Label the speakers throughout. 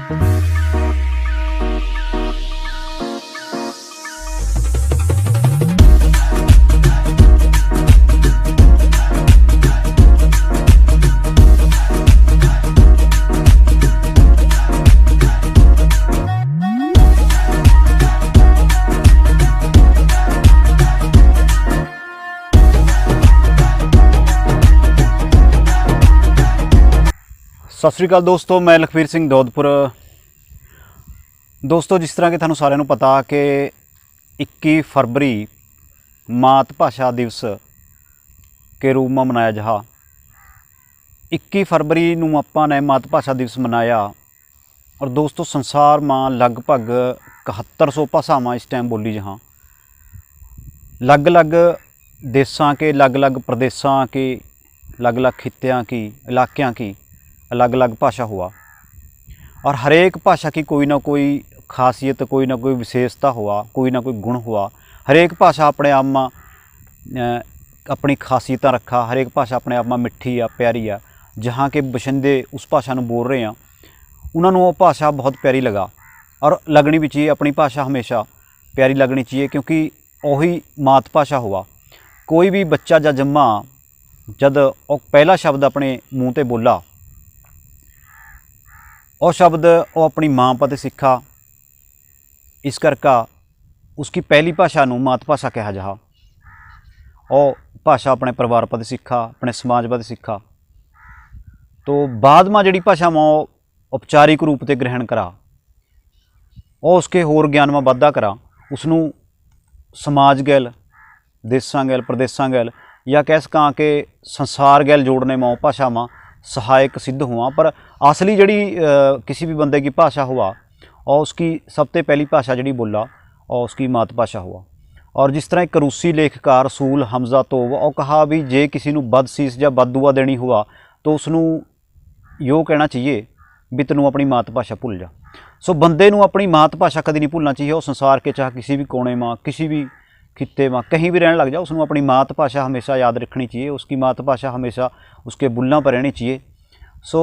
Speaker 1: सत श्री अकाल दोस्तों, मैं लखबीर सिंह दौदपुर। दोस्तों, जिस तरह कि थानू सारिਆਂ ਨੂੰ पता कि 21 फरवरी मात भाषा दिवस के रूप में मनाया जहा। 21 फरवरी नूं आपां ने मात भाषा दिवस मनाया और दोस्तों संसार में लगभग 7100 भाषावां इस टाइम बोली जहाँ। अलग अलग देशों के, अलग अलग प्रदेशों की, अलग अलग खित्तियाँ की, इलाक़ों की अलग अलग भाषा हुआ और हर एक भाषा की कोई ना कोई खासियत, कोई ना कोई विशेषता हुआ, कोई ना कोई गुण हुआ। हर एक भाषा अपने आप में अपनी खासियत रखा। हर एक भाषा अपने आप में मिठी आ, प्यारी आ। जहाँ के बशिंदे उस भाषा को बोल रहे हैं उन्होंने वो भाषा बहुत प्यारी लगा और लगनी भी चाहिए। अपनी भाषा हमेशा प्यारी लगनी चाहिए क्योंकि वही मात भाषा हुआ। कोई भी बच्चा जब जम्मा, जब वो पहला शब्द अपने मूँह ते बोला, और शब्द वो अपनी माँ पत सीखा। इस करके उसकी पहली भाषा नूं मात भाषा कहा जहा। और भाषा अपने परिवार पद सीखा, अपने समाज पद सीखा। तो बाद में जिहड़ी भाषा में औपचारिक रूप से ग्रहण करा और उसके होर ज्ञान में वाधा करा, उसनूं समाज गैल, देशां गैल, प्रदेशां गैल या कह सकां कि संसार गैल जोड़ने में भाषा में सहायक सिद्ध हुआ। पर असली जड़ी किसी भी बंदे की भाषा हुआ और उसकी सबसे पहली भाषा जड़ी बोला और उसकी मात भाषा हुआ। और जिस तरह एक रूसी लेखकार रसूल हमजा तोब और कहा भी जे किसी नूं बदसीस या बददुआ देनी हुआ तो उसनूं यो कहना चाहिए भी तैनूं अपनी मात भाषा भुल जा। सो बंदे नूं अपनी मात भाषा कभी नहीं भुलना चाहिए। और संसार के चाहे किसी भी कोने में, किसी भी खित्ते में, कहीं भी रहने लग जाओ, उसनूं अपनी मात भाषा हमेशा याद रखनी चाहिए। उसकी मात भाषा हमेशा उसके बुल्लां पर रहनी चाहिए। सो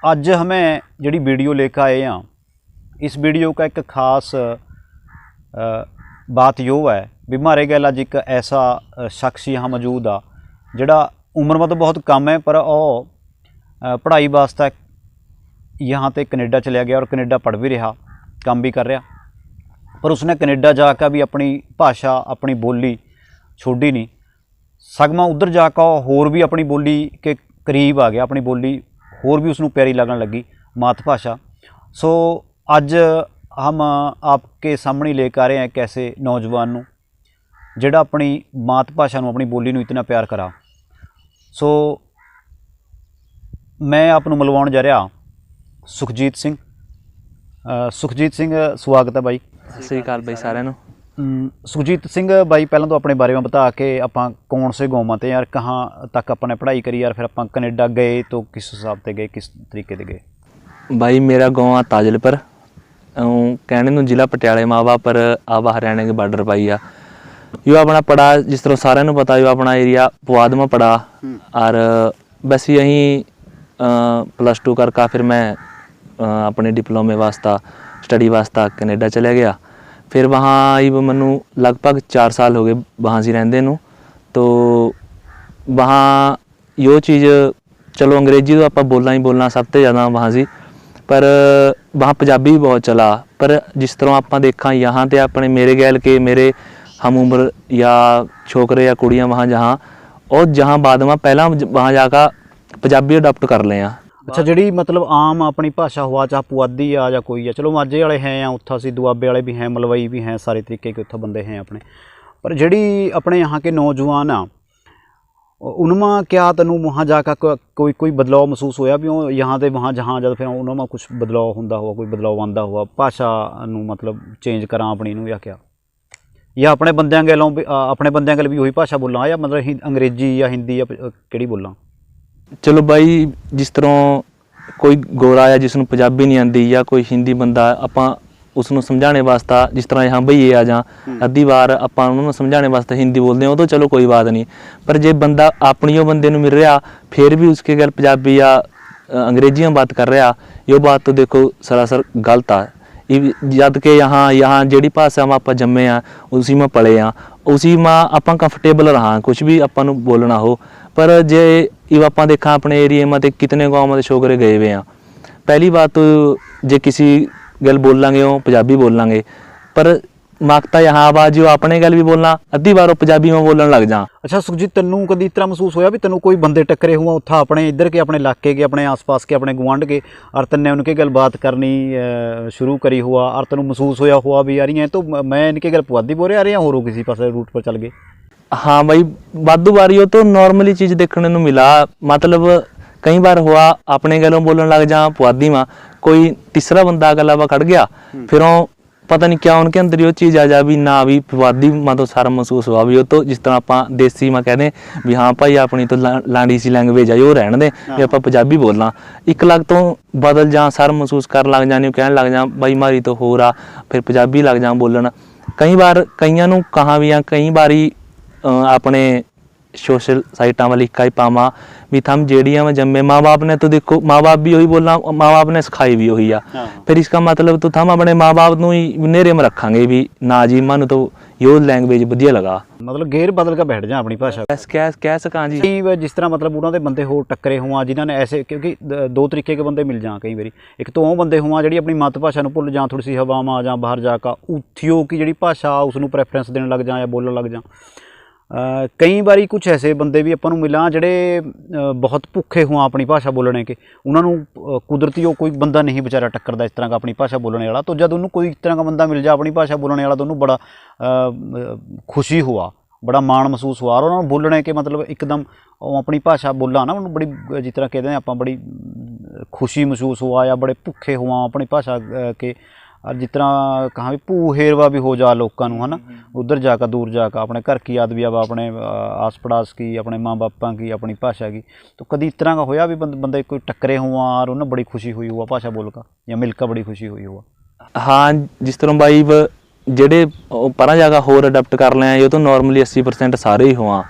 Speaker 1: अज हमें जड़ी वीडियो लेकर आए हैं, इस वीडियो का एक ख़ास बात यो है भी हमारे गैल अज एक ऐसा शख्स यहाँ मौजूद आ जिहड़ा उम्र में तो बहुत कम है पर वह पढ़ाई वास्ते यहाँ ते कनेडा चलिया गया और कनेडा पढ़ भी रहा, काम भी कर रहा। पर उसने कनेडा जाकर भी अपनी भाषा, अपनी बोली छोड़ी नहीं। सगमा उधर जाकर होर भी अपनी बोली के करीब आ गया, अपनी बोली होर भी उसनों प्यारी लगन लगी, मात भाषा। सो अज हम आपके सामने लेकर आ रहे हैं एक ऐसे नौजवान नूं जिहड़ा अपनी मात भाषा नूं, अपनी बोली नूं इतना प्यार करा। सो मैं आप नूं मिलवाउण जा रहा सुखजीत सिंह। सुखजीत सिंह, स्वागत है भाई।
Speaker 2: सत श्री अकाल भाई सारिਆਂ ਨੂੰ।
Speaker 1: सुखजीत सिंह भाई, पहले तो अपने बारे में बता के आप कौन से गाँव में थे यार, कहाँ तक अपने पढ़ाई करी यार, फिर आप कनेडा गए तो किस हिसाब से गए, किस तरीके से गए?
Speaker 2: भाई मेरा गाँव आ ताजलपुर, कहने ਨੂੰ ਜ਼ਿਲ੍ਹਾ ਪਟਿਆਲੇ ਮਾਵਾ पर आवा हरियाणा के बार्डर पाई आ। यो अपना पढ़ा जिस तरह साਰਿਆਂ ਨੂੰ पता, यो अपना एरिया पुआध में पढ़ा और बस यहीं +2 करके फिर मैं अपने डिप्लोमे वास्ता, स्टडी वास्ता कनेडा चला गया। फिर वहाँ ही मैनू लगभग 4 साल हो गए वहाँ से रहंदे नू। तो वहाँ यो चीज़ चलो अंग्रेजी तो आप बोलना ही बोलना सब तो ज़्यादा वहाँ से, पर वहाँ पंजाबी भी बहुत चला। पर जिस तरह आप देखा यहाँ तो अपने मेरे गैल के मेरे हम उम्र या छोकरे या कुड़ियाँ वहाँ जहाँ और जहाँ बाद में पहला वहाँ जाकर पंजाबी अडॉप्ट कर लें।
Speaker 1: अच्छा, जी मतलब आम अपनी भाषा हुआ, चाहे पुआधी आ या कोई है, चलो माझे वाले हैं या उत्था से दुआबे वाले भी हैं, मलवई भी हैं, सारे तरीके के उत्था बंदे हैं अपने। पर जी अपने यहाँ के नौजवान आ उनमें क्या तेनों वहाँ जाकर कोई बदलाव महसूस होया भी यहाँ से वहाँ जहाँ जब फिर उन्होंने कुछ बदलाव होंदा हुआ, कोई बदलाव आंदा हुआ भाषा नूं मतलब चेंज करा अपनी नूं या क्या, या अपने बंदियां गैलों अपने बंदियां गैल भी वही भाषा बोलना या मतलब अंग्रेजी या हिंदी या किहड़ी बोलना?
Speaker 2: चलो भाई जिस तरह कोई गोरा या जिसनों पंजाबी नहीं आती या कोई हिंदी बंदा आपां उसनों समझाने वास्ता, जिस तरह यहाँ भईए आ जा अद्धी बार आपां उन्होंने समझाने वास्ते हिंदी बोलते हैं, वो तो चलो कोई बात नहीं। पर जे बंदा अपनी बंदे नूं मिल रहा फिर भी उसके गल पंजाबी या अंग्रेजी में बात कर रहा, ये बात तो देखो सरासर गलत आ। जद के यहाँ ਜਿਹੜੀ ਭਾਸ਼ਾ में ਆਪਾਂ ਜੰਮੇ ਆ ਉसी में पले ਆ उसी में ਆਪਾਂ ਕੰਫਰਟੇਬਲ ਰਹਾਂ कुछ भी ਆਪਾਂ ਨੂੰ ਬੋਲਣਾ ਹੋ। पर जे ਇਹ ਆਪਾਂ ਦੇਖਾਂ ਆਪਣੇ ਏਰੀਏ में ਤੇ कितने गाँव में छोकरे गए हुए ਆ। पहली बात तो जे किसी गल बोलांगे वो पंजाबी बोलांगे, पर मकता यहाँ आवाज जो अपने गल भी बोलना अद्धी बार पंजाबी में बोलने लग जा।
Speaker 1: अच्छा सुखजीत, तेनू कदी इस तरह महसूस होया भी तेनू कोई बंदे टकरे हुआ उत्था अपने इधर के, अपने इलाके के, अपने आस पास के, अपने गुआंढ के, और तन्ने उनके गल बात करनी शुरू करी हुआ और तेनू महसूस होया हुआ भी यार ये तो मैं इनके गल पुआधी बोल रहा या होरो किसी पास रूट पर चल गए?
Speaker 2: हाँ भाई, वाधू बारी तो नॉर्मली चीज़ देखने को मिला। मतलब कई बार हुआ अपने गलों बोलने लग जा पुआधी में, कोई तीसरा बंदा गला खड़ गया, फिर वो पता नहीं क्या उनके अंदर वो चीज़ आ जा भी ना भी पुआधी में तो सारा महसूस हुआ भी वो तो जिस तरह आप देसी में कहते भी हाँ भाई अपनी तो लाड़ी सी लैंग्वेज है वो रहने दे भी आप पंजाबी बोलना, एक लग तो बदल जा सारा महसूस कर लग जानी, कहने लग जा भाई मारी तो हो रहा, फिर पंजाबी लग जा बोलना। कई बार कईयां नूं कहा भी कई बारी अपने सोशल साइटा में लिखा ही पावा भी थम जेड़िया में जम्मे, माँ बाप ने तो देखो माँ बाप भी वही बोलना, माँ बाप ने सिखाई भी वही आ। फिर इसका मतलब तो थम अपने माँ बाप नूं ही नेरे में रखांगे भी ना जी मन तो यो लैंग्वेज वधिया लगा, मतलब
Speaker 1: गेर बदल के बैठ जा अपनी भाषा
Speaker 2: कह सकां जी।
Speaker 1: जिस तरह मतलब उन्होंने बंदे हो टकरे हुआ जिन्होंने ऐसे, क्योंकि दो तरीके के बंदे मिल जा कई बारी, एक तो वो बंदे हुआ जी अपनी मात भाषा को भुल जा, थोड़ी सी हवावां जां बाहर जाकर उत्थियों की जी भाषा उसनूं प्रैफरेंस देने लग जा या बोलने लग जा। कई बारी कुछ ऐसे बंदे भी अपन मिला जड़े बहुत भुखे हुआ अपनी भाषा बोलने के, उन्होंने कुदरती वो कोई बंदा नहीं बेचारा टक्करदा इस तरह का अपनी भाषा बोलने वाला, तो जब उन्होंने कोई इस तरह का बंदा मिल जाए अपनी भाषा बोलने वाला तो उन्होंने बड़ा खुशी हुआ, बड़ा मान महसूस हुआ और उन्होंने बोलने के मतलब एकदम अपनी भाषा बोला ना उन्होंने बड़ी जिस तरह कहते हैं आप बड़ी खुशी महसूस हुआ या बड़े भुखे हुआ अपनी भाषा के, और जिस तरह कहाँ भी भू हेरवा भी हो जा लोगों है ना, उधर जाकर दूर जाकर अपने घर की याद भी अब अपने आस पड़ास की, अपने माँ बापा की, अपनी भाषा की। तो कभी इस तरह का होया भी बंदे कोई टकरे हुआ और उन्हें बड़ी खुशी हुई हुआ भाषा बोल का या मिलकर बड़ी खुशी हुई हुआ?
Speaker 2: हाँ, जिस तरह भाई जेडे पर जगह होर अडैप्ट कर लें ये तो नॉर्मली 80% सारे ही हुआ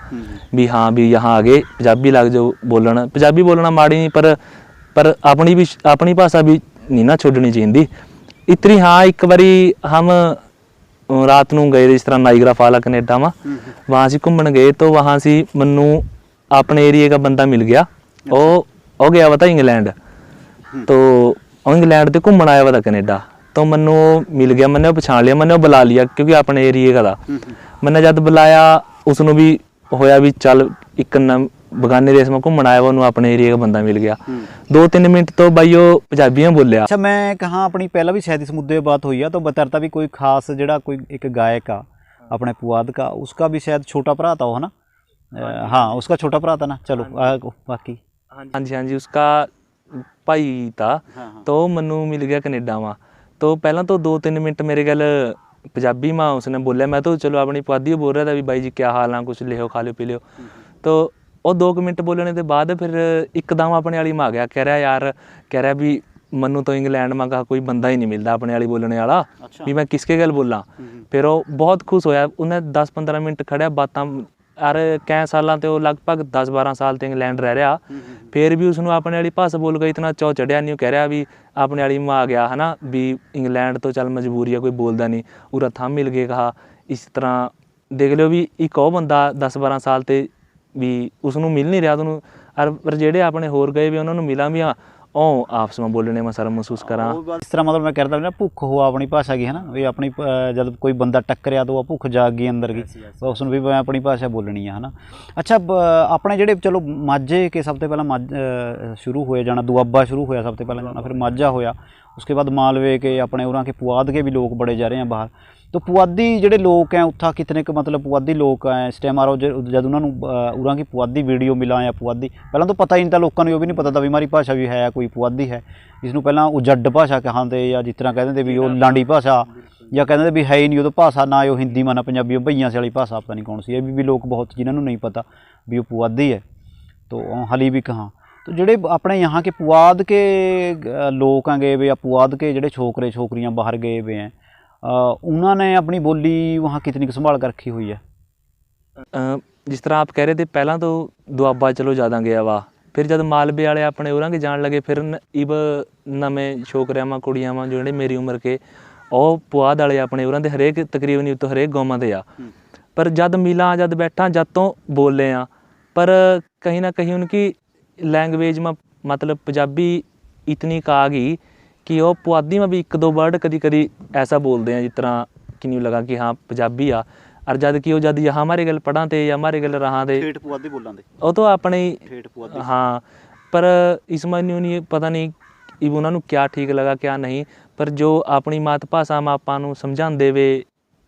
Speaker 2: भी हाँ भी यहाँ आगे पंजाबी लग जाओ बोलना, पंजाबी बोलना माड़ी नहीं, पर अपनी भाषा भी नहीं ना छोड़नी चाहिए इतनी। हाँ, एक बारी हम रात को गए जिस तरह नाइग्रा फॉल कनेडा में, वहाँ से घूमन गए तो वहाँ से मनु अपने एरिए का बंदा मिल गया, वो गया पता इंग्लैंड, तो इंग्लैंड से घूमन आया पता कनेडा, तो मनु मिल गया, मैंने पछाण लिया, मैंने बुला लिया क्योंकि अपने एरिए का था। मैंने जब बुलाया उसनों भी होया भी चल एक बगाने देश में घूमन आया वो अपने एरिए का बंदा मिल गया, 2-3 मिनट तो भाई वो पंजाबी में बोलिया।
Speaker 1: अच्छा, मैं कहा अपनी पहला भी शायद इस मुद्दे पर बात हुई है, तो बताता भी कोई खास जड़ा कोई एक गायक आ अपने पुआध का, उसका भी शायद छोटा भरा था है ना? हाँ, उसका छोटा भरा था ना। चलो बाकी
Speaker 2: हाँ जी उसका भाई था, तो मनु मिल गया कनेडा में, तो पहला तो 2-3 मिनट मेरे गल पंजाबी में उसने बोलिया, मैं तो चलो अपनी पुआधी बोल रहा था भी भाई जी क्या हाल है, कुछ लियो खा लियो पी लियो, तो वो 2 मिनट बोलने के बाद फिर एकदम अपने वाली में आ गया, कह रहा भी मनु तो इंग्लैंड में कहा कोई बंदा ही नहीं मिलता अपने वाली बोलने वाला। अच्छा। भी मैं किसके गल बोला, फिर वो बहुत खुश होया, उन्हें 10-15 मिनट खड़ा बात अरे कै साल तो लगभग 10-12 साल तो इंग्लैंड रह रहा, फिर भी उसने अपने वाली भाषा बोल गई, इतना चौ चढ़िया नहीं, कह रहा भी अपने वाली में आ गया है ना, भी इंग्लैंड तो चल मजबूरी है कोई बोलता नहीं, उरा थम मिल गए कहा। इस तरह देख लो भी एक और बंदा 10-12 साल तो भी उसनों मिल नहीं रहा तुम, पर जेडे अपने होर गए भी उन्होंने मिला भी हाँ ओ आपस में बोलने में शर्म महसूस करा।
Speaker 1: इस तरह मतलब मैं कहता ना भुख हुआ अपनी भाषा की है ना, भी अपनी जब कोई बंदा टक्करिया तो वह भुख जाग गई अंदर की, तो उसने भी मैं अपनी भाषा बोलनी है ना। अच्छा, अपने जेडे चलो माझे के सब तो पहला शुरू होए जाना, दुआबा शुरू होया सब तो पहला जाना, फिर माझा होया, उसके बाद मालवे के अपने उरा के पुआध के भी लोग बड़े जा रहे हैं बाहर, तो पुआधी ਜਿਹੜੇ लोग हैं उत्था कितने के मतलब पुआधी लोग हैं इस टाइम आ जब उन्होंने उरा की पुआधी वीडियो मिला या पुआधी पहला तो पता ही नहीं था, लोगों को भी नहीं पता था भी हमारी भाषा भी है कोई पुआधी है, जिसनों पहला वो जड्ड भाषा कहते या जिस तरह कहते थे भी वो लांडी भाषा या कहते भी है ही नहीं वो तो भाषा, ना वो हिंदी में ना पंजाबी, वो भईयां से वाली भाषा पता नहीं कौन सी, ये भी लोग बहुत जिन्होंने नहीं पता भी वो पुआधी है, तो हाली भी कहाँ। तो जेडे अपने यहाँ के पुआध के लोग हैं गए वे या पुआध के जेडे छोकरे छोकरियाँ बाहर गए हुए हैं, उन्होंने अपनी बोली वहाँ कितनी संभाल कर रखी हुई है?
Speaker 2: जिस तरह आप कह रहे थे पहला तो दुआबा चलो ज़्यादा गया वा, ਫਿਰ ਜਦ ਮਾਲਵੇ ਵਾਲੇ ਆਪਣੇ ਉਰਾਂ ਕੇ ਜਾਣ ਲੱਗੇ ਫਿਰ ਇਵ ਨਵੇਂ ਛੋਕਰਿਆਂ ਮਾ ਕੁੜੀਆਂ ਮਾ ਜਿਹੜੇ ਮੇਰੀ ਉਮਰ ਕੇ ਉਹ ਪੁਆਧ ਵਾਲੇ ਆਪਣੇ ਉਰਾਂ ਦੇ ਹਰੇਕ ਤਕਰੀਬਨ ਹੀ ਤੋਂ ਹਰੇਕ ਗਾਵਾਂ ਦੇ ਆ। ਪਰ ਜਦ ਮਿਲਾਂ ਜਦ बैठा जद तो बोले हैं पर कहीं ना कहीं उनकी लैंग्वेज में मतलब पंजाबी इतनी का आ गई कि वो पुआधी में भी एक दो वर्ड कभी कभी ऐसा बोलते हैं जिस तरह कि नहीं लगा कि हाँ पंजाबी आ। और जद कि वो जद यहाँ हमारे गल पढ़ा थे या हमारे गल रहा थे वो तो अपने हाँ पर इसमें नहीं पता नहीं उन्होंने क्या ठीक लगा क्या नहीं। पर जो अपनी मात भाषा में आपां नूं समझाते वे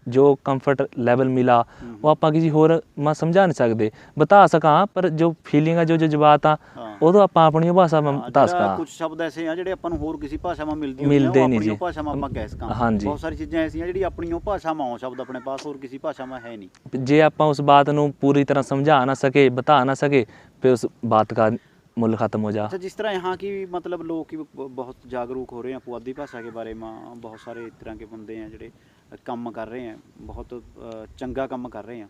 Speaker 2: जो कंफर्ट लैवल मिला वो आप किसी होर में समझा नहीं सकते बता सका पर जो फीलिंग है जो जज्बात आ वो तो आप अपनी भाषा में बता सका।
Speaker 1: कुछ शब्द ऐसे हैं ਜਿਹੜੇ ਆਪਾਂ ਨੂੰ ਹੋਰ ਕਿਸੇ ਭਾਸ਼ਾ में ਮਿਲਦੇ
Speaker 2: नहीं जी
Speaker 1: भाषा में ਆਪਾਂ ਕਹਿ ਸਕਾਂ।
Speaker 2: हाँ जी
Speaker 1: बहुत सारी चीजें ऐसी हैं ਜਿਹੜੀ ਆਪਣੀ ਉਹ ਭਾਸ਼ਾ में शब्द अपने पास और किसी भाषा में है नहीं।
Speaker 2: जे आप उस बात ਨੂੰ पूरी तरह समझा ना सके बता ना सके फिर उस बात का मूल्य खत्म हो जा।
Speaker 1: अच्छा जिस तरह यहाँ की मतलब लोग की बहुत जागरूक हो रहे हैं पुआधी भाषा के बारे में बहुत सारे इस तरह के बंदे हैं ਜਿਹੜੇ ਕੰਮ ਕਰ ਰਹੇ हैं बहुत ਚੰਗਾ ਕੰਮ ਕਰ ਰਹੇ हैं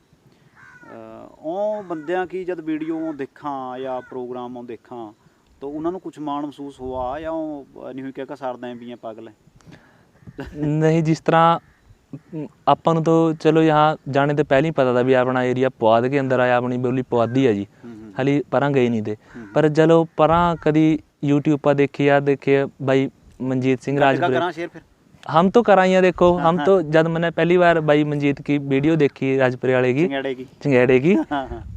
Speaker 1: ਉਹ ਬੰਦਿਆਂ की जब वीडियो देखा या प्रोग्राम देखा तो उन्होंने कुछ मान महसूस हुआ या नहीं हुई क्या सारदा भी हैं पागल है
Speaker 2: नहीं जिस तरह ਆਪਾਂ ਨੂੰ तो चलो यहाँ जाने तो पहले ही पता था भी अपना एरिया पुआध के अंदर आया अपनी बोली पुआधी है जी हाली परां गए नहीं थे। पर चलो परां कभी यूट्यूब पर देखे भाई मनजीत सिंह राजपुरे हम तो कराइए देखो हम तो जब मैंने पहली बार भाई मनजीत की वीडियो देखी राजपुरे वाले की चिंगेड़े की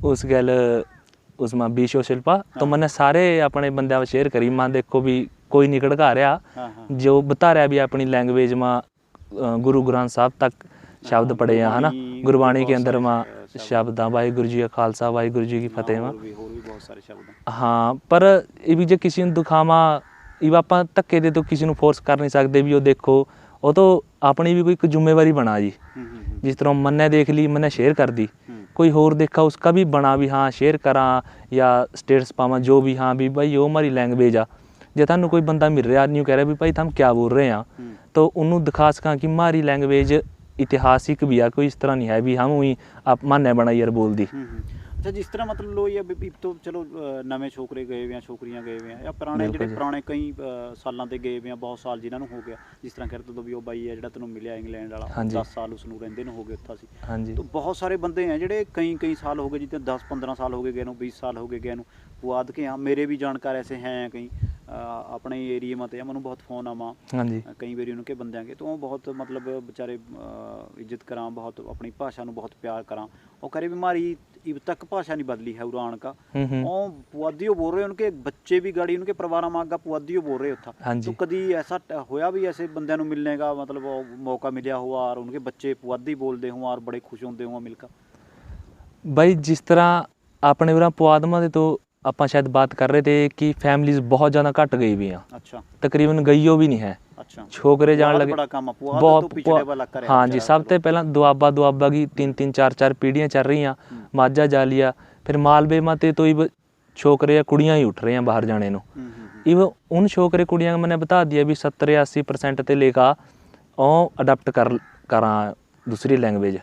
Speaker 2: उस गल उसमें भी सोशल पा तो मैंने सारे अपने बंदे शेयर करी मां देखो भी कोई नहीं कड़का रहा जो बता रहा भी अपनी लैंग्वेज में गुरु ग्रंथ साहब तक शब्द पढ़े हैं है ना गुरबाणी के अंदर में शब्द वाहिगुरू जी का खालसा वाहिगुरू जी की फतेह में। हाँ पर ये जो किसी ने दुखावा ਇਹ ਆਪਾਂ ਧੱਕੇ ਦੇ ਤੋਂ ਕਿਸੇ ਨੂੰ ਫੋਰਸ ਕਰ ਨਹੀਂ ਸਕਦੇ ਵੀ ਉਹ ਦੇਖੋ ਉਹ ਤਾਂ ਆਪਣੀ ਵੀ ਕੋਈ ਇੱਕ ਜ਼ਿੰਮੇਵਾਰੀ ਬਣਾ ਜੀ जिस तरह मैंने देख ली मैंने शेयर कर दी कोई होर देखा उसका भी बना भी हाँ शेयर करा या स्टेटस पावा जो भी हाँ भी भाई वो हमारी लैंग्वेज आ जे थानू कोई बंदा मिल रहा नहीं कह रहा भी भाई हम क्या बोल रहे हैं तो उन्होंने दिखा सका कि हमारी लैंग्वेज इतिहासिक भी आ कोई इस तरह नहीं है भी हम ही आप मान्य बनाई यार बोल दी।
Speaker 1: अच्छा जिस तरह मतलब लो या तो चलो नवे छोकरे गए हुए हैं छोकरियां गए हुए हैं या पुराने ਜਿਹੜੇ ਪੁਰਾਣੇ ਕਈ ਸਾਲਾਂ ਤੇ ਗਏ ਹੋਏ ਆ ਬਹੁਤ ਸਾਲ ਜਿਨ੍ਹਾਂ ਨੂੰ ਹੋ ਗਿਆ ਜਿਸ ਤਰ੍ਹਾਂ ਕਹਿੰਦੇ ਤੋ ਵੀ ਉਹ ਬਾਈ ਹੈ ਜਿਹੜਾ ਤੈਨੂੰ ਮਿਲਿਆ ਇੰਗਲੈਂਡ ਵਾਲਾ 10 ਸਾਲ ਉਸ ਨੂੰ ਰਹਿੰਦੇ ਨੂੰ ਹੋ ਗਏ ਉੱਥਾ ਸੀ ਤਾਂ ਬਹੁਤ ਸਾਰੇ ਬੰਦੇ ਆ ਜਿਹੜੇ ਕਈ ਸਾਲ ਹੋ ਗਏ ਜਿੱਤੇ 10-15 ਸਾਲ ਹੋ ਗਏ ਗਏ ਨੂੰ 20 ਸਾਲ ਹੋ ਗਏ ਗਏ ਨੂੰ ਪੁਆਧ ਕੇ ਆ मेरे भी जानकार ऐसे हैं कई अपने एरिए में तो मैं बहुत फोन आवा कई बार उनके बंद के तो बहुत मतलब बेचारे इज्जत करा बहुत अपनी भाषा में बहुत प्यार करा और करे भी हमारी इब तक भाषा नहीं बदली है उड़ान का और पुआधी बोल रहे उनके बच्चे भी गाड़ी उनके परिवार में आगा पुआधी बोल रहे उत्था तो कभी ऐसा होया भी ऐसे बंदे नूं मिलने का मतलब मौका मिलया हुआ और उनके बच्चे पुआधी बोलते हुआ और बड़े खुश होंगे हुआ मिलकर
Speaker 2: भाई जिस तरह अपने उरा पुआधमा दे तो ਆਪਾਂ शायद बात कर रहे थे कि फैमिलीज बहुत ज़्यादा घट गई भी हैं। अच्छा तकरीबन गईयो भी नहीं है। अच्छा छोकरे जान लगे बहुत हाँ जी सब तो पहला दुआबा की 3-4 पीढ़ियाँ चल रही हैं माझा जा लिया फिर मालवे माते तो इब छोकरे या कुड़ियाँ ही उठ रहे हैं बाहर जाने नूं इब उन छोकरे कुड़ियाँ मैंने बता दिया भी 70-80% ते लेकर ਉਹ ਅਡਾਪਟ ਕਰਾਂ दूसरी लैंग्वेज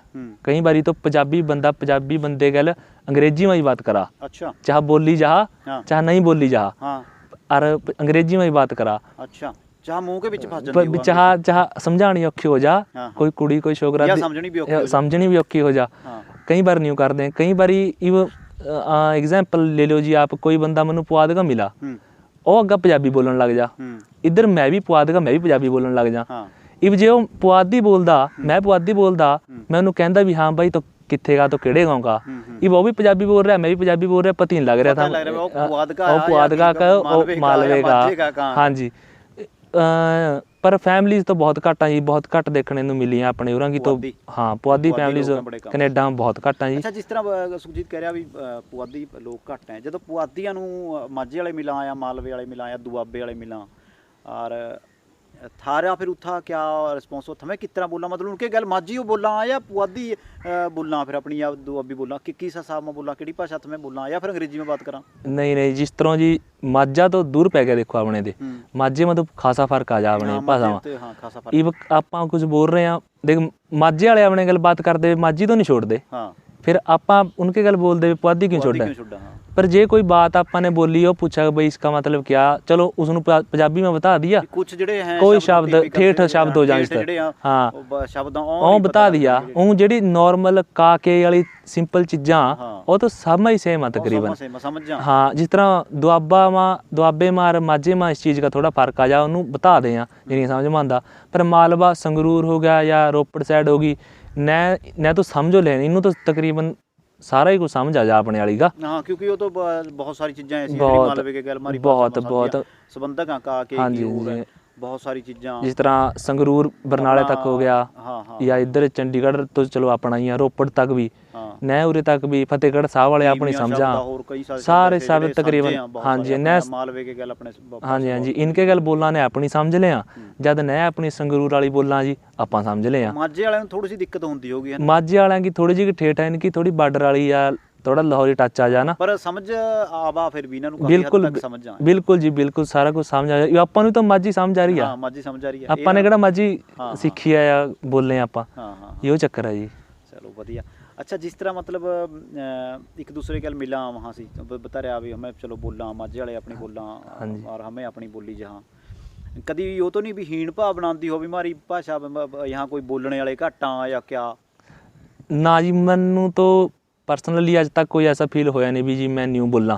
Speaker 2: कई बारी तो पंजाबी बंदे गल अंग्रेजी में ही बात करा अच्छा चाहे बोली जा चाहे नहीं बोली जा और अंग्रेजी में ही बात करा अच्छा चाहे मुंह के बीच फंस जाती चाहे समझानी औखी हो जा कोई कुड़ी कोई छोकरा समझनी भी औखी हो जा कई बार नहीं करते कई बारी इव एग्जाम्पल ले लो जी आप कोई बंदा मैनू पुआध का मिला वो अग्गा पंजाबी बोलन लग जा इधर मैं भी पुआध का मैं भी पंजाबी बोलन लग जा इब जे ਉਹ ਪੁਆਧੀ ਬੋਲਦਾ ਮੈਂ ਪੁਆਧੀ ਬੋਲਦਾ ਮੈਂ ਉਹਨੂੰ ਕਹਿੰਦਾ ਵੀ ਹਾਂ ਬਾਈ ਤੂੰ ਕਿੱਥੇ ਗਾ ਤੂੰ ਕਿਹੜੇ ਗਾਉਂ ਕਾ ਇਬ ਉਹ ਵੀ ਪੰਜਾਬੀ बोल रहा मैं भी पंजाबी बोल रहा पता नहीं लग रहा था वो पुआध का मालवे का हाँ जी पर फैमिलीज तो बहुत घट जी बहुत घट देखने ਨੂੰ ਮਿਲੀਆਂ ਆਪਣੇ ਉਰਾਂ की तो हाँ पुआधी फैमिलीज ਕੈਨੇਡਾ ਬਹੁਤ ਘਟ ਜੀ।
Speaker 1: ਅੱਛਾ ਜਿਸ ਤਰ੍ਹਾਂ ਸੁਖਜੀਤ ਕਹਿ ਰਿਹਾ ਵੀ ਪੁਆਧੀ ਲੋਕ ਘੱਟ ਹੈ ਜਦੋਂ ਪੁਆਧੀਆਂ ਨੂੰ ਮਾਝੇ ਵਾਲੇ ਮਿਲਾਂ ਜਾਂ ਮਾਲਵੇ ਵਾਲੇ ਮਿਲਾਂ ਜਾਂ ਦੁਆਬੇ वाले मिਲਾਂ और थारा फिर उठा क्या रिस्पॉन्स हो मैं किस तरह बोला मतलब उनके गल माझी बोला या पुआधी बोलना फिर अपनी या दुआबी बोलना कि किस हिसाब में बोलना कि भाषा में बोलना या फिर अंग्रेजी में बात करा
Speaker 2: नहीं जिस तरह जी माझा तो दूर पै गया देखो अपने दे माझे में तो खासा फर्क आ जा अपने भाषा में इब आप कुछ बोल रहे हैं देख माझे वाले अपने गल बात करते माझी तो नहीं छोड़ते ਫਿਰ ਆਪਾਂ उनके गल बोलते भी पुआधी क्यों छोड़ा
Speaker 1: क्यों छोड़ा, हाँ।
Speaker 2: पर जे कोई बात आपने बोली और पूछा कि भाई इसका मतलब क्या, चलो उसਨੂੰ पंजाबी में बता दिया,
Speaker 1: कुछ ਜਿਹੜੇ ਹੈ
Speaker 2: कोई शब्द ठेठ शब्द हो जाए हाँ
Speaker 1: ਸ਼ਬਦਾਂ
Speaker 2: ਉਹ बता दिया। ਉਹ ਜਿਹੜੀ ਨੋਰਮਲ ਕਾਕੇ ਵਾਲੀ ਸਿੰਪਲ ਚੀਜ਼ਾਂ ਉਹ ਤਾਂ ਸਮਝ ਸੇਮ ਆ तकरीबन
Speaker 1: समझ जा।
Speaker 2: हाँ जिस तरह दुआबे मार माझे माँ इस चीज़ का थोड़ा फर्क आ जा ਉਹਨੂੰ बता दें जिन्हें समझ में आंदा। पर मालवा संगरूर हो गया या रोपड़ साइड होगी न तो समझो लें इनू तो तकरीबन सारा ही कुछ समझ आ जा अपने वाली का।
Speaker 1: हाँ क्योंकि वो तो बहुत सारी चीज़ें ऐसी
Speaker 2: बहुत
Speaker 1: मालवे के गल मारी
Speaker 2: बहुत
Speaker 1: संबंधक का के
Speaker 2: हाँ जी
Speaker 1: बहुत सारी चीज़ां
Speaker 2: जिस तरह संगरूर बरनाले तक हो गया
Speaker 1: हाँ
Speaker 2: या इधर चंडीगढ़ तो चलो अपना ही है, रोपड़ तक भी
Speaker 1: हाँ
Speaker 2: न उरे तक भी फतेहगढ़ साहब वाले अपनी समझा सारे सब तकरीबन हाँ जी न
Speaker 1: मालवे के गल अपने
Speaker 2: हाँ जी इनके गल बोलना ने अपनी समझ लिया जद न अपनी संगरूर वाली बोलना जी ਆਪਾਂ समझ लिया।
Speaker 1: ਮਾਝੇ ਵਾਲਿਆਂ ਨੂੰ ਥੋੜੀ ਜਿਹੀ ਦਿੱਕਤ ਹੁੰਦੀ ਹੋਗੀ
Speaker 2: ਮਾਝੇ ਵਾਲਿਆਂ की थोड़ी जी ठेठ है इनकी थोड़ी बार्डर वाली या थोड़ा लाहौरी टच आ जाना
Speaker 1: पर समझ आवा फिर भी ਇਹਨਾਂ ਨੂੰ ਕਾਫੀ
Speaker 2: बिल्कुल
Speaker 1: हद तक समझ आ
Speaker 2: बिल्कुल जी बिल्कुल सारा कुछ समझ आ जाए। ਆਪਾਂ ਨੂੰ ਤਾਂ ਮਾਝੀ ਸਮਝ ਆ ਰਹੀ ਆ,
Speaker 1: ਹਾਂ ਮਾਝੀ ਸਮਝ ਆ ਰਹੀ ਹੈ
Speaker 2: ਆਪਾਂ ਨੇ ਕਿਹੜਾ ਮਾਝੀ ਸਿੱਖੀ ਆ ਜਾਂ ਬੋਲੇ ਆਪਾਂ,
Speaker 1: ਹਾਂ ਹਾਂ
Speaker 2: ਇਹੋ ਚੱਕਰ ਹੈ ਜੀ।
Speaker 1: ਚਲੋ ਵਧੀਆ। ਅੱਛਾ ਜਿਸ ਤਰ੍ਹਾਂ ਮਤਲਬ ਇੱਕ ਦੂਸਰੇ ਗੱਲ ਮਿਲਾਂ वहाँ से बता रहा भी हमें चलो बोला माझे वाले अपनी बोला और हमें अपनी बोली जहाँ कभी वो तो नहीं भी हीण भाव बनाती हो भी हमारी भाषा यहाँ कोई बोलने वाले घट आ या क्या
Speaker 2: ना जी मैनू तो परसनली अज तक कोई ऐसा फील होया नहीं भी जी मैं न्यू बोला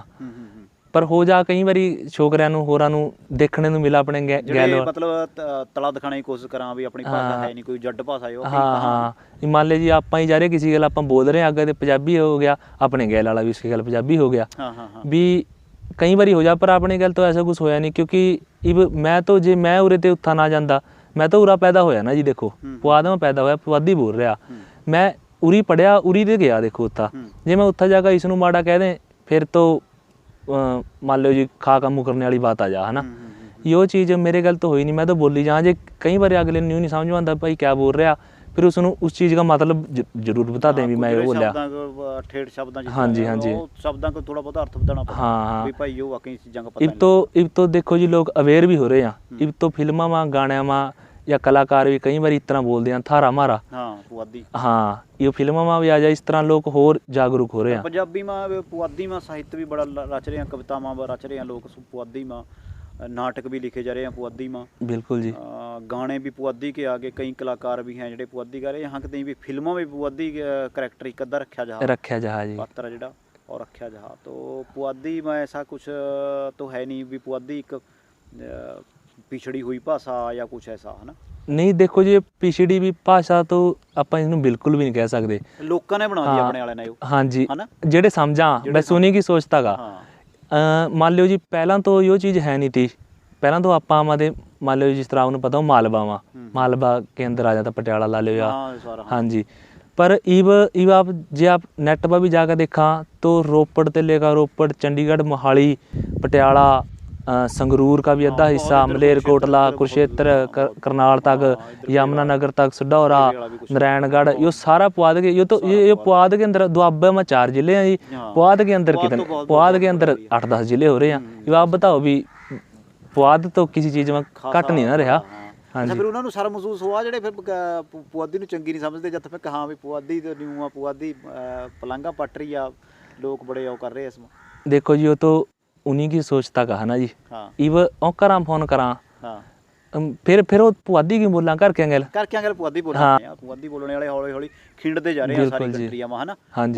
Speaker 2: पर हो जा कई बारी छोकरिਆਂ ਨੂੰ ਹੋਰਾਂ ਨੂੰ ਦੇਖਣੇ ਨੂੰ ਮਿਲਾ ਆਪਣੇ ਗੈਲ
Speaker 1: ਮਤਲਬ ਤਲਾ ਦਿਖਾਣੇ ਦੀ ਕੋਸ਼ਿਸ਼ ਕਰਾਂ ਵੀ ਆਪਣੀ ਭਾਸ਼ਾ ਹੈ ਨਹੀਂ ਕੋਈ ਜੱਟ ਭਾਸ਼ਾ ਹੈ ਉਹ
Speaker 2: ਹਾਂ ਮੰਨ ਲੈ ਜੀ ਆਪਾਂ ਹੀ ਜਾ ਰਹੇ ਕਿਸੇ ਗੱਲ ਆਪਾਂ ਬੋਲ ਰਹੇ ਅੱਗੇ ਤੇ ਪੰਜਾਬੀ ਹੋ ਗਿਆ ਆਪਣੇ ਗੈਲ ਵਾਲਾ ਵੀ ਉਸकी ਗੱਲ ਪੰਜਾਬੀ ਹੋ ਗਿਆ भी कई बारी हो जा पर अपने गल तो ऐसा कुछ होया नहीं क्योंकि इब मैं तो जे मैं उरे ते उत्था ना जांदा मैं तो उरा पैदा होया ना जी देखो पुआध में पैदा होया पुआधी बोल रहा मैं उरी पढ़िया उरी ते गया देखो उत्था जे मैं उत्था जाकर इसनू माड़ा कह दें फिर तो मान लो जी खा का मुकरने वाली बात आ जा है ना यो चीज़ मेरे गल तो होई नहीं मैं तो बोली जहाँ जे कई बार अगले न्यू नहीं समझ आंदा भाई क्या बोल रहा फिर उसनू उस चीज़ का मतलब जरूर बता दें भी मैं ये बोलिया
Speaker 1: ठेठ शब्दां
Speaker 2: हाँ जी
Speaker 1: शब्दां को थोड़ा बहुत अर्थ बताना पड़ता
Speaker 2: हाँ
Speaker 1: भी भाई यो वाकई चीज़ां का पता
Speaker 2: इब तो देखो जी लोग अवेयर भी हो रहे हैं इब तो फिल्मां में गाणियां में या कलाकार भी कई बार इस तरह बोलते हैं थारा मारा हाँ ये फिल्मां में भी आ जाए इस तरह लोग होर जागरूक हो रहे हैं।
Speaker 1: पंजाबी में पुआधी में साहित्य भी बड़ा रच रहे हैं कवितावां रच रहे हैं लोग पुआधी में नाटक भी लिखे जा रहे हैं पुआधी में बिल्कुल जी गाने भी पुआधी के आगे कई कलाकार भी हैं ਜਿਹੜੇ पुआधी गा रहे हैं यहाँ कहीं भी फिल्मों में पुआधी करैक्टर एक अद्धा रखा जा जी पात्र ਜਿਹੜਾ और रखा जा तो पुआधी में ऐसा कुछ तो है नहीं भी पुआधी एक पिछड़ी हुई भाषा या कुछ ऐसा है ना
Speaker 2: नहीं देखो जी पिछड़ी भी भाषा तो ਆਪਾਂ ਇਹਨੂੰ ਬਿਲਕੁਲ ਵੀ ਨਹੀਂ ਕਹਿ ਸਕਦੇ
Speaker 1: ਲੋਕਾਂ ਨੇ ਬਣਾ ਲਈ ਆਪਣੇ ਵਾਲਿਆਂ ਨੇ
Speaker 2: ਹਾਂ ਜੀ ਜਿਹੜੇ ਸਮਝਾਂ ਮੈਂ ਸੁਣੀ ਕੀ ਸੋਚਤਾ ਗਾ ਮੰਨ ਲਿਓ ਜੀ ਪਹਿਲਾਂ ਤੋਂ ਇਹ ਚੀਜ਼ ਹੈ ਨਹੀਂ ਤੀ ਪਹਿਲਾਂ ਤੋਂ ਆਪਾਂ ਦੇ ਮੰਨ ਲਿਓ ਜਿਸ ਤਰ੍ਹਾਂ ਉਹਨੂੰ ਪਤਾ ਉਹ मालवा के अंदर आ जाता पटियाला ला लो या हाँ जी पर इब आप जे आप नेट पर भी जाकर देखा तो रोपड़ ते लेकर रोपड़ चंडीगढ़ मोहाली पटियाला संगरूर का भी अद्धा हिस्सा मलेरकोटला कुरुक्षेत्र करनाल तक यमुनानगर तक सडौरा नारायणगढ़ ये सारा पुआध के ये पुआध के अंदर दुआबे में 4 जिले हैं जी पुआध के अंदर कितने पुआध के अंदर 8-10 जिले हो रहे हैं ये आप बताओ भी पुआध तो किसी चीज़ में घट नहीं ना रहा। हाँ जी
Speaker 1: फिर उन्होंने सारा महसूस हुआ ਜਿਹੜੇ ਫਿਰ ਪੁਆਧੀ ਨੂੰ ਚੰਗੀ ਨਹੀਂ ਸਮਝਦੇ ਜਦ ਤੱਕ ਕਹਾਂ ਵੀ ਪੁਆਧੀ ਤੇ ਨਿਊ ਆ ਪੁਆਧੀ ਪਲੰਗਾ ਪੱਟ ਰਹੀ ਆ ਲੋਕ बड़े ਉਹ कर रहे हैं इसमें
Speaker 2: देखो जी वो तो उन्हीं की सोचता कहा ना जी इव औ करा फोन करा फिर वो पुआधी की बोलना करके अंगल
Speaker 1: पुआधी बोलने पुआधी बोलने वाले हौली हौली खिंडते जा रहे हैं सारी कंट्रियां में है ना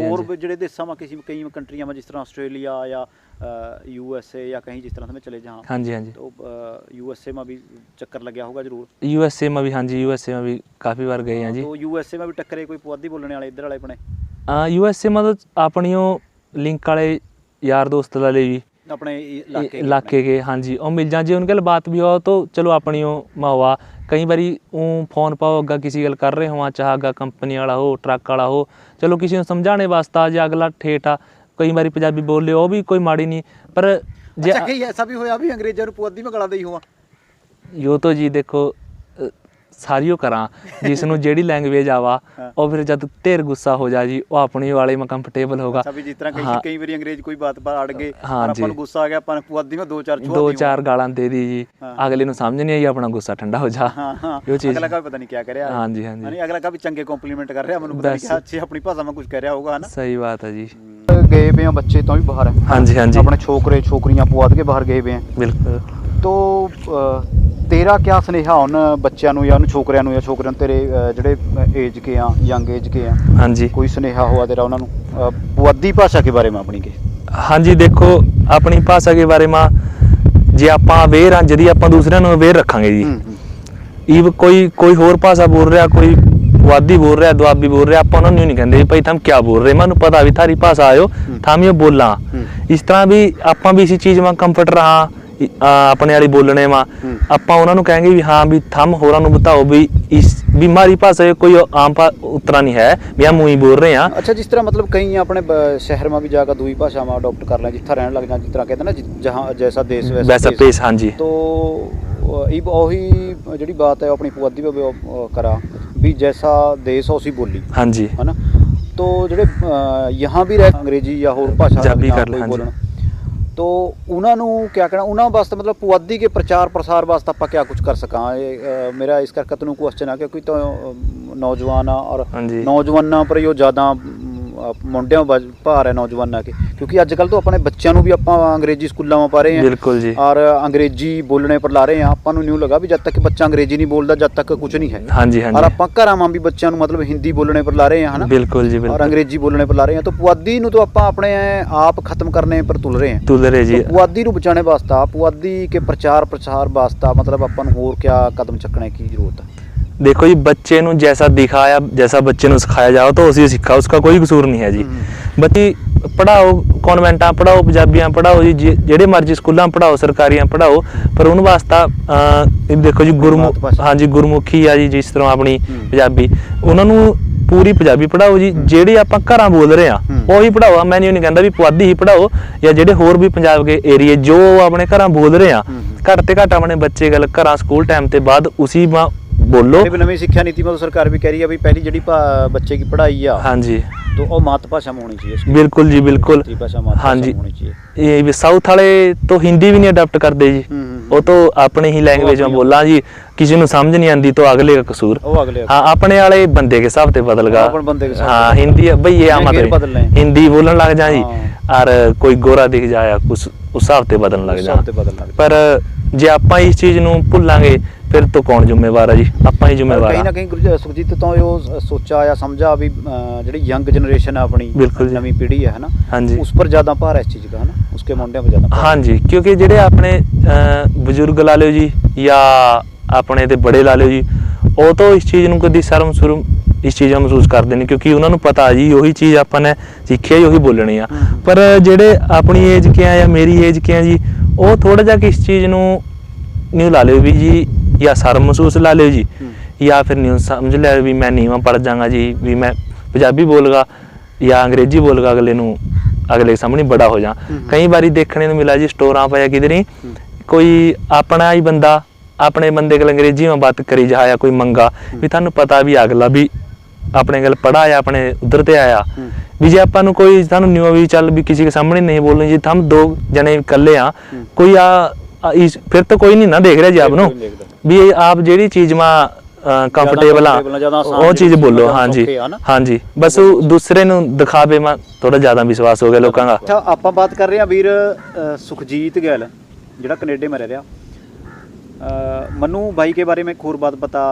Speaker 1: और ਜਿਹੜੇ ਦੇਸ਼ਾਂ में किसी कई कंट्रियां में जिस तरह ऑस्ट्रेलिया या USA या कहीं जिस तरह से चले जहाँ
Speaker 2: हाँ जी तो
Speaker 1: USA में भी चक्कर लग गया होगा जरूर
Speaker 2: USA में भी हाँ जी USA में भी काफ़ी बार गए हैं जी
Speaker 1: तो USA में भी टक्करे कोई पुआधी बोलने वाले इधर वाले अपने
Speaker 2: USA में तो अपनी लिंक वाले यार दोस्त वाले भी
Speaker 1: अपने
Speaker 2: इलाके के हाँ जी और मिल जाए जी उनके बात भी हो तो चलो अपनी हुआ कई बारी फोन पाओ अग्गा किसी गल कर रहे हो चाहे अग्गा कंपनी वाला हो ट्रक वाला हो चलो किसी को समझाने वास्ता जो अगला ठेठ आ कई बारी पंजाबी बोल रहे वो भी कोई माड़ी नहीं पर
Speaker 1: ऐसा भी होया भी अंग्रेजों पुआधी में गला दई हुआ
Speaker 2: यो तो जी देखो ਸਾਰੀ ਉਹ ਕਰਾਂ ਜਿਸ ਨੂੰ ਜਿਹੜੀ ਲੈਂਗੁਏਜ ਆਵਾ ਉਹ ਫਿਰ ਜਦ ਢੇਰ ਗੁੱਸਾ ਹੋ ਜਾ ਜੀ ਉਹ ਆਪਣੀ ਵਾਲੇ ਮੈਂ ਕੰਫਰਟੇਬਲ ਹੋਗਾ।
Speaker 1: ਅੱਛਾ, ਵੀ ਜਿਸ ਤਰ੍ਹਾਂ ਕਈ ਵਾਰੀ ਅੰਗਰੇਜ਼ ਕੋਈ ਬਾਤ ਅੜ ਗਏ,
Speaker 2: ਹਾਂ
Speaker 1: ਆਪਾਂ ਨੂੰ ਗੁੱਸਾ ਆ ਗਿਆ, ਆਪਾਂ ਪੁਆਧੀ ਮੈਂ 2-4
Speaker 2: ਦੋ ਚਾਰ ਗਾਲਾਂ ਦੇ ਦੀ ਜੀ, ਅਗਲੇ ਨੂੰ ਸਮਝ ਨਹੀਂ ਆਈ, ਆਪਣਾ ਗੁੱਸਾ ਠੰਡਾ ਹੋ ਜਾ।
Speaker 1: ਉਹ ਚੀਜ਼ ਅਗਲਾ ਕਾ ਪਤਾ ਨਹੀਂ ਕੀ ਕਰ ਰਿਹਾ।
Speaker 2: ਹਾਂਜੀ ਹਾਂਜੀ,
Speaker 1: ਨਹੀਂ ਅਗਲਾ ਕਾ ਵੀ ਚੰਗੇ ਕੰਪਲੀਮੈਂਟ ਕਰ ਰਿਹਾ, ਮੈਨੂੰ ਪਤਾ ਨਹੀਂ ਕਿ ਅੱਛੀ ਆਪਣੀ ਭਾਸ਼ਾ ਮੈਂ ਕੁਝ ਕਹਿ ਰਿਹਾ ਹੋਊਗਾ ਨਾ।
Speaker 2: ਸਹੀ ਬਾਤ ਹੈ ਜੀ।
Speaker 1: ਗਏ ਵੇ ਆ ਬੱਚੇ ਤੋਂ ਵੀ ਬਾਹਰ,
Speaker 2: ਹਾਂਜੀ ਹਾਂਜੀ,
Speaker 1: ਆਪਣੇ ਛੋਕਰੇ ਛੋਕਰੀਆਂ ਪੁਆਧ ਕੇ ਬਾਹਰ ਗਏ ਵੇ ਆ।
Speaker 2: ਬਿਲਕੁਲ।
Speaker 1: तो तेरा क्या सुनेहा उन बच्चों ਨੂੰ ਜਾਂ ਛੋਕਰਿਆਂ ਨੂੰ ਜਾਂ ਛੋਕਰਿਆਂ ਨੂੰ ਤੇਰੇ ਜਿਹੜੇ ਏਜ ਕੇ ਆ, ਯੰਗ ਏਜ ਕੇ ਆ,
Speaker 2: ਹਾਂਜੀ,
Speaker 1: ਕੋਈ ਸੁਨੇਹਾ ਹੋਆ ਤੇਰਾ ਉਹਨਾਂ ਨੂੰ ਪੁਆਧੀ ਭਾਸ਼ਾ के बारे में अपनी के?
Speaker 2: ਹਾਂਜੀ ਦੇਖੋ ਆਪਣੀ ਭਾਸ਼ਾ ਦੇ ਬਾਰੇ ਮਾ ਜੇ ਆਪਾਂ ਅਵੇਅਰ ਹਾਂ, ਜਦੀ ਆਪਾਂ ਦੂਸਰਿਆਂ ਨੂੰ ਅਵੇਅਰ ਰੱਖਾਂਗੇ ਜੀ। ਈਵ ਕੋਈ ਹੋਰ ਭਾਸ਼ਾ ਬੋਲ ਰਿਹਾ, ਕੋਈ ਪੁਆਧੀ बोल रहा, दुआबी बोल रहा, ਆਪਾਂ ਉਹਨਾਂ ਨੂੰ ਨਹੀਂ ਕਹਿੰਦੇ ਭਾਈ ਥਮ क्या बोल रहे, ਮੈਨੂੰ ਪਤਾ ਵੀ थारी भाषा आयो थम ये बोलना। इस तरह भी ਆਪਾਂ ਵੀ इसी चीज़ में कंफर्ट रहा ਆਪਣੇ ਵਾਲੀ ਬੋਲਣੇ ਮਾ, ਆਪਾਂ ਉਹਨਾਂ ਨੂੰ ਕਹਾਂਗੇ ਵੀ ਹਾਂ ਵੀ ਥਮ ਹੋਰਾਂ ਨੂੰ ਬਤਾਓ ਵੀ ਇਸ ਵੀ हमारी भाषा कोई आम उतना नहीं है भी हम वही बोल रहे हैं।
Speaker 1: अच्छा, जिस तरह मतलब कहीं अपने शहर में भी जाकर दूसरी भाषा में अडॉप्ट कर लें, जितना रहने लग जाए, जिस तरह कहते हैं ना जहाँ जैसा देश वैसा पेश।
Speaker 2: हाँ जी,
Speaker 1: तो ਇਹ ਉਹੀ ਜਿਹੜੀ ਬਾਤ ਹੈ ਆਪਣੀ ਪੁਆਧੀ ਵੀ ਕਰਾ ਵੀ ਜੈਸਾ ਦੇਸ਼ ਉਸੀ ਬੋਲੀ।
Speaker 2: ਹਾਂਜੀ,
Speaker 1: ਹੈ ਨਾ। तो ਜਿਹੜੇ यहाँ भी रह अंग्रेजी या होर भाषा बोलन, तो उन्होंने क्या कहना, उन्होंने वास्ते मतलब पुआधी के प्रचार प्रसार वास्ते आप क्या कुछ कर सका? मेरा इस करके तेन क्वेश्चन आ क्योंकि तो नौजवान और नौजवानों पर जो ज़्यादा मुंडिया भार है नौजवानों के, क्योंकि अजकल तो अपने बच्चों भी आप अंग्रेजी स्कूलों में पा रहे हैं।
Speaker 2: बिल्कुल जी।
Speaker 1: और अंग्रेजी बोलने पर ला रहे हैं, आपको न्यू लगा भी जब तक बच्चा अंग्रेजी नहीं बोलता जब तक कुछ नहीं है।
Speaker 2: हाँ जी, हाँ जी।
Speaker 1: और आप घर में भी बच्चों मतलब हिंदी बोलने पर ला रहे हैं, है ना।
Speaker 2: बिल्कुल जी, बिल्कुल।
Speaker 1: और अंग्रेजी बोलने पर ला रहे हैं, तो पुआधी तो आप अपने आप खत्म करने पर तुल रहे हैं।
Speaker 2: तुल रहे जी।
Speaker 1: तो पुआधी बचाने वास्ता, पुआधी के प्रचार प्रसार वास्ता मतलब अपन होर क्या कदम चकने की जरूरत है?
Speaker 2: देखो जी, बच्चे ਨੂੰ जैसा दिखाया, जैसा बच्चे ਨੂੰ सिखाया जाओ तो उसी सीखा, उसका कोई कसूर नहीं है जी। बच्चे पढ़ाओ, कॉन्वेंटा पढ़ाओ, पंजाबियां पढ़ाओ जी, ਜਿਹੜੇ ਮਰਜ਼ੀ ਸਕੂਲਾਂ ਪੜਾਓ, ਸਰਕਾਰੀਆਂ ਪੜਾਓ, ਪਰ ਉਹਨੂੰ ਵਾਸਤਾ ਦੇਖੋ ਜੀ ਹਾਂ ਜੀ ਗੁਰਮੁਖੀ ਆ ਜੀ, ਜਿਸ ਤਰ੍ਹਾਂ ਆਪਣੀ ਪੰਜਾਬੀ, ਉਹਨਾਂ ਨੂੰ ਪੂਰੀ ਪੰਜਾਬੀ ਪੜਾਓ ਜੀ। ਜਿਹੜੇ ਆਪਾਂ ਘਰਾਂ ਬੋਲ ਰਹੇ ਆ ਉਹੀ ਪੜਾਓ। ਮੈਂ ਨਹੀਂ ਕਹਿੰਦਾ ਵੀ ਪੁਆਧੀ ਹੀ ਪੜਾਓ, ਜਾਂ ਜਿਹੜੇ ਹੋਰ ਵੀ ਪੰਜਾਬ ਦੇ ਏਰੀਏ ਜੋ ਆਪਣੇ ਘਰਾਂ ਬੋਲ ਰਹੇ ਆ, ਘੱਟ ਤੇ ਘੱਟ ਆਪਣੇ ਬੱਚੇ ਗੱਲ ਘਰਾਂ ਸਕੂਲ टाइम ਤੇ ਬਾਅਦ ਉसी बोलो। नवी शिक्षा नीति में तो सरकार भी कह रही है भाई पहली जी बच्चे की पढ़ाई है, हाँ जी, तो वो मातृभाषा में होनी चाहिए। बिल्कुल जी, बिल्कुल। हाँ जी, ये साउथ वाले तो हिंदी भी नहीं अडॉप्ट करते जी, वो तो अपने ही लैंग्वेज में बोला जी, किसी को समझ नहीं आती तो अगले का कसूर। हाँ, अपने वाले बंदे के हिसाब से बदल गा। हाँ, हिंदी भाई ये मतलब हिंदी बोलने लग जाए और कोई गोरा दिख जाए कुछ उस हिसाब से बदलने लग जाए। पर जे आप इस चीज़ ਨੂੰ ਭੁੱਲਾਂਗੇ फिर तो कौन जिम्मेवार है जी? ਆਪਾਂ ही जिम्मेवार। कहीं ना कहीं सुखजीत तो यो सोचा या समझा भी ਜਿਹੜੀ यंग जनरेशन है अपनी नवी पीढ़ी है ना, हाँ जी, उस पर ज़्यादा भार है इस चीज़ का, है ना, उसके मुंडिया पर ज़्यादा। हाँ जी, क्योंकि ਜਿਹੜੇ ਆਪਣੇ ਬਜ਼ੁਰਗ ਲਾ ਲਿਓ ਜੀ ਜਾਂ ਆਪਣੇ ਤੇ ਬੜੇ ਲਾ ਲਿਓ ਜੀ, ਉਹ तो इस चीज़ ਨੂੰ कदी शर्म इस चीज़ महसूस करते नहीं, क्योंकि उन्होंने पता जी ਉਹੀ चीज़ ਆਪਾਂ ਨੇ ਸਿੱਖਿਆ ਹੀ ਉਹੀ ਬੋਲਣੀ ਆ। ਪਰ ਜਿਹੜੇ ਆਪਣੀ ਏਜ ਕੇ ਆ ਜਾਂ ਮੇਰੀ ਏਜ ਕੇ ਆ ਜੀ, ਉਹ ਥੋੜਾ ਜਿਹਾ ਕਿ ਇਸ ਚੀਜ਼ ਨੂੰ ਨਹੀਂ ਲਾ ਲਿਓ ਵੀ ਜੀ, या शर्म महसूस ला लो जी, या फिर नहीं समझ लिया भी मैं नीवा पढ़ जाऊँगा जी, भी मैं पंजाबी बोलगा या अंग्रेजी बोलगा, अगले के सामने बड़ा हो जा। कई बारी देखने को मिला जी स्टोरां पर या किधर ही कोई अपना ही बंदा अपने बंदे को अंग्रेजी में बात करी जा, या कोई मंगा भी थानू पता भी अगला भी अपने गल पढ़ा या अपने उधर ते आया भी, जे अपन कोई थानू न्यू भी चल भी किसी के सामने नहीं बोलनी जी, हम 2 जने कल्ले हाँ, कोई फिर तो कोई नहीं ना देख रहा जी आपनों भी आप जेड़ी चीज में कंफर्टेबल हाँ वो चीज बोलो। हाँ जी, हाँ जी, बस दूसरे ਨੂੰ ਦਿਖਾਵੇ में थोड़ा ज्यादा विश्वास हो गया लोगों का।
Speaker 1: अच्छा, ਆਪਾਂ बात कर रहे हैं वीर सुखजीत गैल ਜਿਹੜਾ कनेडा में रह रहा। मनु भाई के बारे में एक और बात पता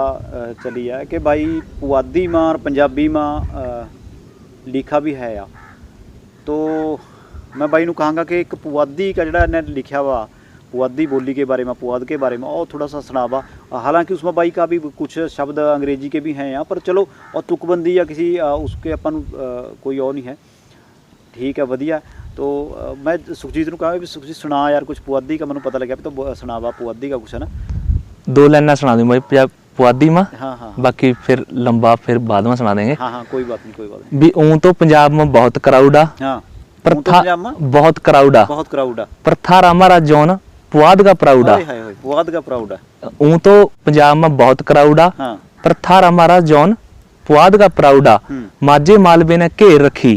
Speaker 1: चली है कि भाई पुआधी में और पंजाबी में लिखा भी है या, तो मैं भाई नू कहांगा कि एक पुआधी का जड़ा ने लिखा हुआ पुआधी बोली के बारे में, पुआध के बारे में और थोड़ा सा सुनावा। हालांकि उसमें भाई का भी कुछ शब्द अंग्रेजी के भी हैं यहाँ पर, चलो और तुकबंदी या किसी उसके अपन कोई और नहीं है, ठीक है, वधिया। तो मैं सुखजीत को कहा भी सुखजीत सुना यार कुछ पुआधी का, मैंने पता लगा तो सुनावा पुआधी का कुछ, है ना।
Speaker 2: 2 लाइना सुना दूँ भाई पुआधी में।
Speaker 1: हाँ हाँ,
Speaker 2: बाकी फिर लंबा फिर बाद में सुना देंगे।
Speaker 1: हाँ हाँ, कोई बात नहीं, कोई बात नहीं।
Speaker 2: भी ऊँ तो पंजाब में बहुत क्राउड आ,
Speaker 1: हाँ,
Speaker 2: पर बहुत क्राउड आ,
Speaker 1: बहुत क्राउड आ,
Speaker 2: पर थारा हमारा जोन पुआध का प्राउड आ,
Speaker 1: पुआध का प्राउड आ,
Speaker 2: ऊं तो पंजाब में बहुत क्राउड आ,
Speaker 1: हाँ।
Speaker 2: पर थारा हमारा जॉन पुआध का प्राउड आ। माझे मालवे ने घेर रखी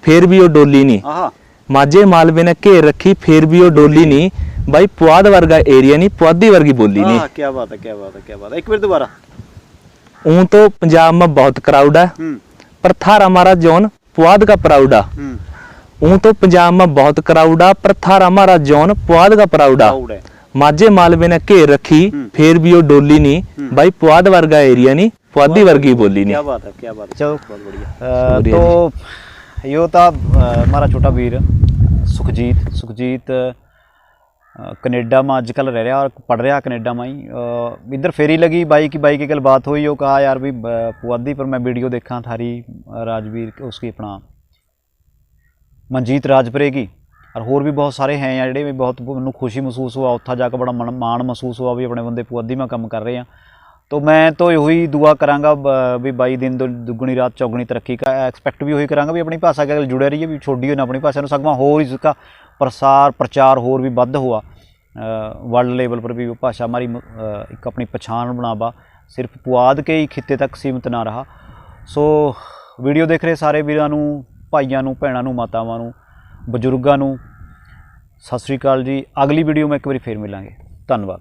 Speaker 2: फिर भी वो डोली नहीं,
Speaker 1: आहा
Speaker 2: माझे मालवे ने घेर रखी फिर भी वो डोली नहीं। भाई पुआध वर्गा एरिया नहीं, पुआधी वर्गी बोली नहीं।
Speaker 1: क्या बात है, क्या बात है, क्या बात है। एक बार दोबारा।
Speaker 2: ऊं तो पंजाब में बहुत क्राउड है, पर थारा हमारा जॉन पुआध का प्राउड आ। ऊं तो पंजाब में बहुत क्राउड आ, पर थारा हमारा जॉन पुआध का प्राउड आ।
Speaker 1: प्राउड है।
Speaker 2: माझे मालवे ने घेर रखी फिर भी वो डोली नहीं। भाई पुआध वर्गा एरिया नहीं, पुआधी वर्गी बोली नहीं।
Speaker 1: क्या बात है, क्या बात है। चलो बहुत बढ़िया। तो यो था हमारा छोटा वीर सुखजीत कनेडा में अजकल रह रहा और पढ़ रहा कनेडा में ही। इधर फेरी लगी बाई की कल बात हुई, वो कहा यार भी पुआधी पर मैं वीडियो देखा थारी राजवीर उसकी अपना मनजीत राजपुरे की, और होर भी बहुत सारे हैं ਜਿਹੜੇ भी बहुत मैं खुशी महसूस हुआ, उत्था जाकर बड़ा माण महसूस हुआ भी अपने बंदे पुआधी में काम कर रहे हैं। तो मैं तो यही दुआ करांगा भी बाई दिन दुगनी रात चौगनी तरक्की का एक्सपैक्ट भी यही करांगा भी अपनी भाषा के जुड़े रहिए, भी छोड़िए ना अपनी भाषा सगवा होर इसका प्रचार होर भी वध हुआ, वर्ल्ड लेवल पर भी वो भाषा हमारी एक अपनी पछाण बनावा, सिर्फ पुआध के ही खिते तक सीमित ना रहा। सो वीडियो देख रहे सारे वीरां नूं, भाइयों नूं, भैणां नूं, मातावां नूं, बजुर्गां नूं सत श्री अकाल जी। अगली वीडियो में एक बार फिर मिलांगे। धन्यवाद।